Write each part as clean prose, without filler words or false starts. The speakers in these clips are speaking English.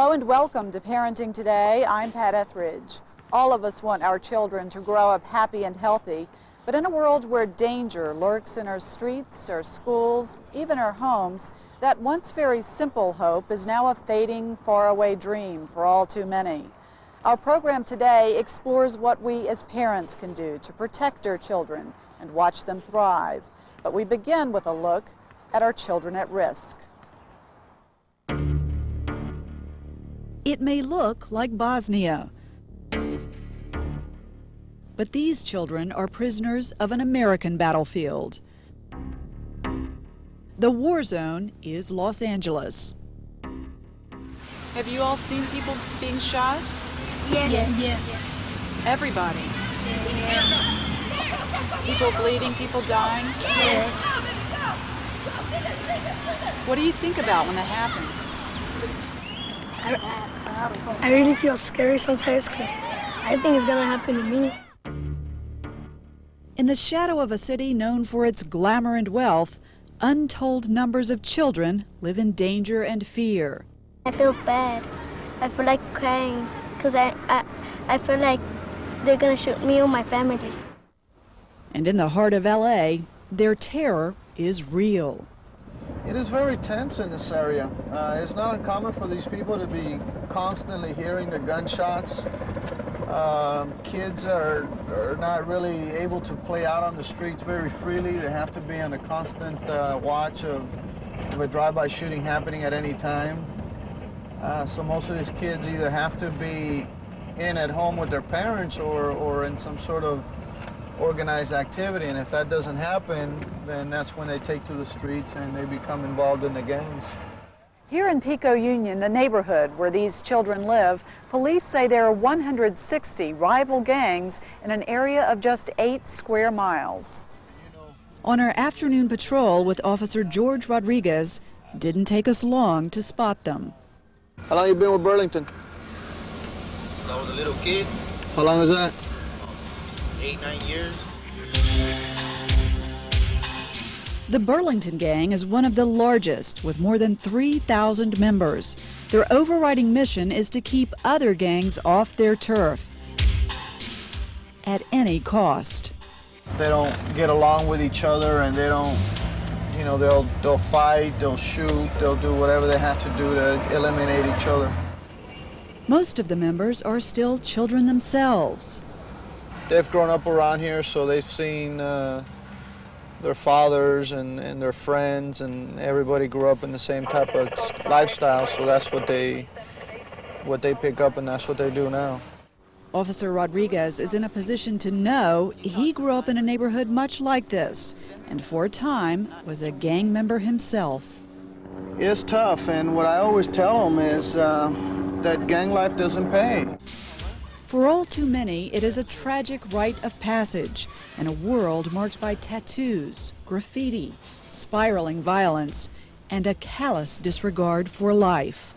Hello and welcome to Parenting Today. I'm Pat Etheridge. All of us want our children to grow up happy and healthy, but in a world where danger lurks in our streets, our schools, even our homes, that once very simple hope is now a fading, faraway dream for all too many. Our program today explores what we as parents can do to protect our children and watch them thrive. But we begin with a look at our children at risk. It may look like Bosnia, but these children are prisoners of an American battlefield. The war zone is Los Angeles. Have you all seen people being shot? Yes. Yes. Everybody? People bleeding, people dying? Yes. What do you think about when that happens? I really feel scary sometimes because I think it's gonna happen to me. In the shadow of a city known for its glamour and wealth, untold numbers of children live in danger and fear. I feel bad. I feel like crying because I feel like they're gonna shoot me or my family. And in the heart of LA, their terror is real. It is very tense in this area. It's not uncommon for these people to be constantly hearing the gunshots. Kids are not really able to play out on the streets very freely. They have to be on a constant watch of a drive-by shooting happening at any time. So most of these kids either have to be in at home with their parents or in some sort of organized activity, and if that doesn't happen, then that's when they take to the streets and they become involved in the gangs. Here in Pico Union, the neighborhood where these children live, police say there are 160 rival gangs in an area of just 8 square miles. On our afternoon patrol with Officer George Rodriguez, it didn't take us long to spot them. How long you been with Burlington? Since I was a little kid. How long is that? 8-9 years. The Burlington Gang is one of the largest, with more than 3,000 members. Their overriding mission is to keep other gangs off their turf at any cost. They don't get along with each other, and they don't, you know, they'll fight, they'll shoot, they'll do whatever they have to do to eliminate each other. Most of the members are still children themselves. They've grown up around here, so they've seen their fathers and their friends, and everybody grew up in the same type of lifestyle, so that's what they pick up, and that's what they do now. Officer Rodriguez is in a position to know he grew up in a neighborhood much like this, and for a time was a gang member himself. It's tough, and what I always tell them is that gang life doesn't pay. For all too many, it is a tragic rite of passage in a world marked by tattoos, graffiti, spiraling violence, and a callous disregard for life.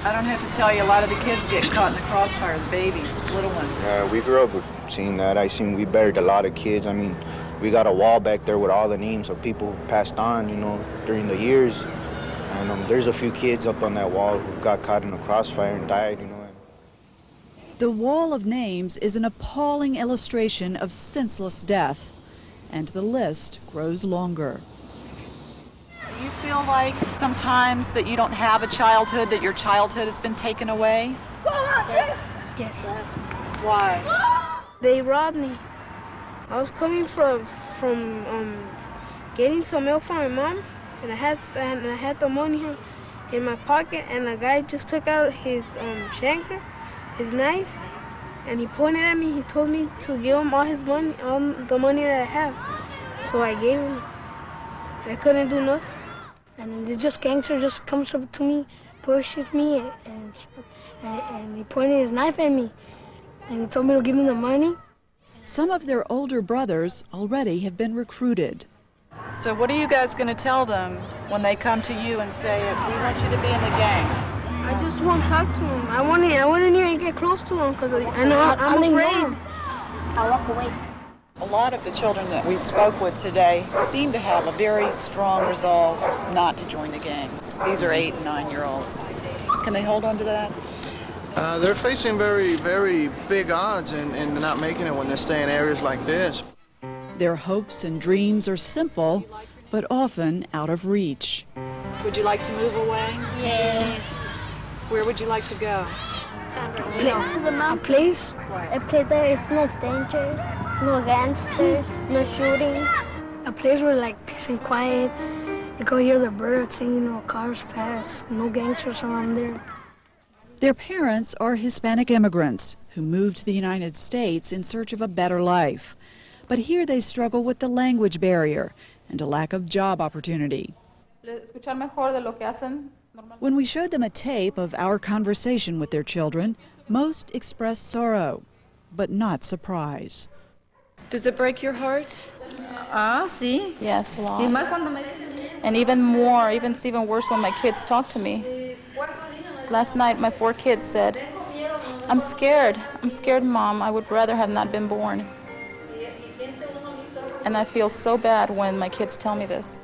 I don't have to tell you, a lot of the kids get caught in the crossfire, the babies, little ones. We grew up with seeing that. We buried a lot of kids. I mean, we got a wall back there with all the names of people who passed on, you know, during the years. And there's a few kids up on that wall who got caught in the crossfire and died, you know. The wall of names is an appalling illustration of senseless death, and the list grows longer. Do you feel like sometimes that you don't have a childhood, that your childhood has been taken away? Yes. Why? They robbed me. I was coming from getting some milk for my mom, and I had the money in my pocket, and the guy just took out his shanker, his knife, and he pointed at me. He told me to give him all his money, all the money that I have. So I gave him. I couldn't do nothing. And the gangster just comes up to me, pushes me, and he pointed his knife at me. And he told me to give me the money. Some of their older brothers already have been recruited. So what are you guys going to tell them when they come to you and say, we want you to be in the gang? I just won't talk to him. I wouldn't even get close to him because I know I'm afraid. I walk away. A lot of the children that we spoke with today seem to have a very strong resolve not to join the gangs. These are 8- and 9-year-olds. Can they hold on to that? They're facing very, very big odds in not making it when they stay in areas like this. Their hopes and dreams are simple, but often out of reach. Would you like to move away? Yes. Where would you like to go? To the A place? A place there is no danger, no gangsters, no shooting. A place where like peace and quiet. You go hear the birds singing, cars pass, no gangsters around there. Their parents are Hispanic immigrants who moved to the United States in search of a better life. But here they struggle with the language barrier and a lack of job opportunity. When we showed them a tape of our conversation with their children, most expressed sorrow, but not surprise. Does it break your heart? Sí. Yes, a Y lot. más cuando me dicen, And even more, it's even worse when my kids talk to me. Last night, my 4 kids said, I'm scared, Mom. I would rather have not been born. And I feel so bad when my kids tell me this.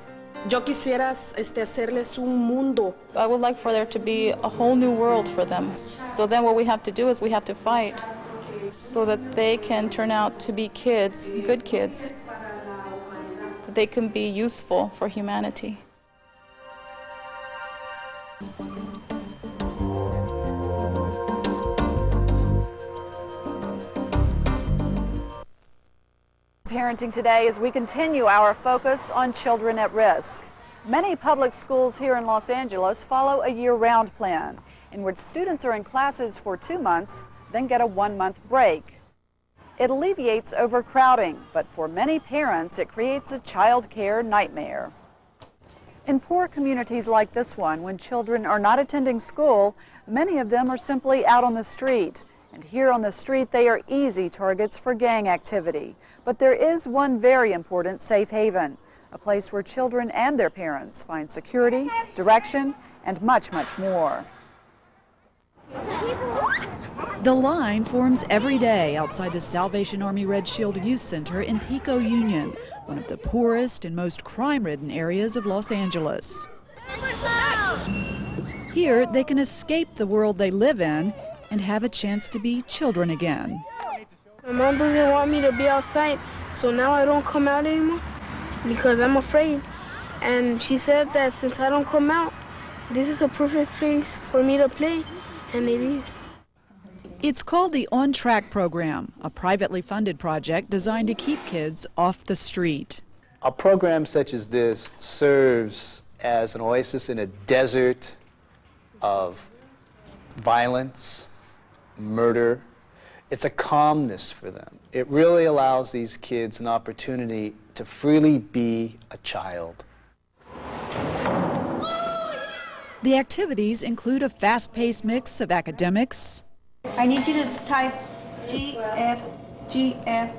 yo quisiera hacerles un mundo. I would like for there to be a whole new world for them. So then what we have to do is we have to fight so that they can turn out to be kids, good kids, that they can be useful for humanity. Parenting today as we continue our focus on children at risk. Many public schools here in Los Angeles follow a year-round plan in which students are in classes for 2 months, then get a 1-month break. It alleviates overcrowding, but for many parents it creates a child care nightmare. In poor communities like this one, when children are not attending school, many of them are simply out on the street. And here on the street, they are easy targets for gang activity. But there is one very important safe haven, a place where children and their parents find security, direction, and much, much more. The line forms every day outside the Salvation Army Red Shield Youth Center in Pico Union, one of the poorest and most crime-ridden areas of Los Angeles. Here, they can escape the world they live in and have a chance to be children again. My mom doesn't want me to be outside, so now I don't come out anymore because I'm afraid. And she said that since I don't come out, this is a perfect place for me to play, and it is. It's called the On Track program, a privately funded project designed to keep kids off the street. A program such as this serves as an oasis in a desert of violence, murder. It's a calmness for them. It really allows these kids an opportunity to freely be a child. The activities include a fast-paced mix of academics, I need you to type GF, GF.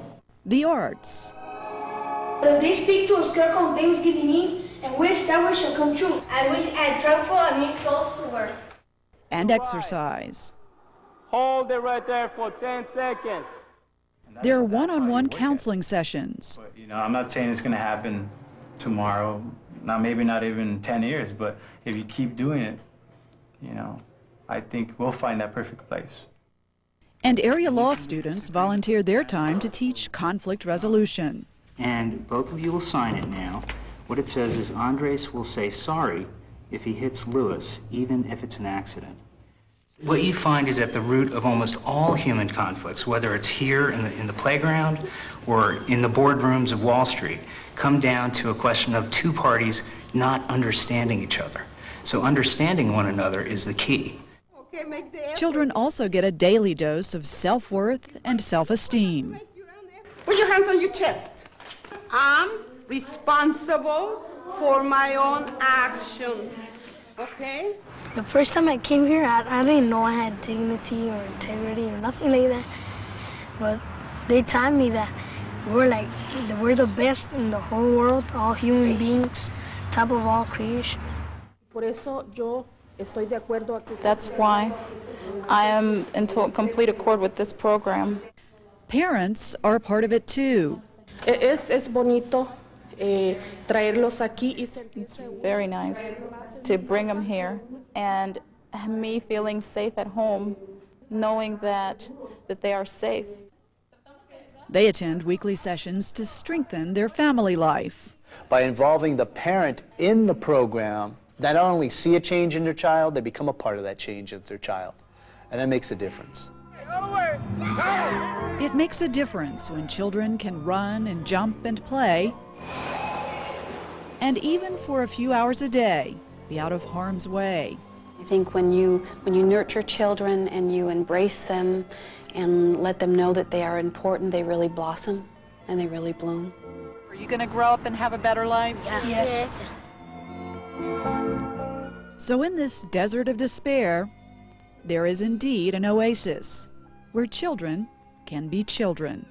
the arts, If they speak to us Kirk on Thanksgiving Eve and wish that wish shall come true. I wish I had truffle and new clothes to wear. and exercise. Hold it right there for 10 seconds. There are one-on-one counseling sessions. But, I'm not saying it's going to happen tomorrow, maybe not even 10 years, but if you keep doing it, I think we'll find that perfect place. And area law students volunteer their time to teach conflict resolution. And both of you will sign it now. What it says is Andres will say sorry if he hits Lewis, even if it's an accident. What you find is at the root of almost all human conflicts, whether it's here in the playground or in the boardrooms of Wall Street, come down to a question of two parties not understanding each other. So understanding one another is the key. Children also get a daily dose of self-worth and self-esteem. Put your hands on your chest. I'm responsible for my own actions, okay? The first time I came here, I didn't know I had dignity or integrity or nothing like that. But they taught me that we're the best in the whole world, all human beings, top of all creation. Por eso yo estoy de acuerdo a que... That's why I am in complete accord with this program. Parents are a part of it too. Es bonito traerlos aquí y It's very nice to bring them here and me feeling safe at home, knowing that they are safe. They attend weekly sessions to strengthen their family life. By involving the parent in the program, they not only see a change in their child, they become a part of that change of their child. And that makes a difference. It makes a difference when children can run and jump and play, and even for a few hours a day, be out of harm's way. I think when you nurture children and you embrace them and let them know that they are important, they really blossom and they really bloom. Are you going to grow up and have a better life? Yes. So in this desert of despair, there is indeed an oasis where children can be children.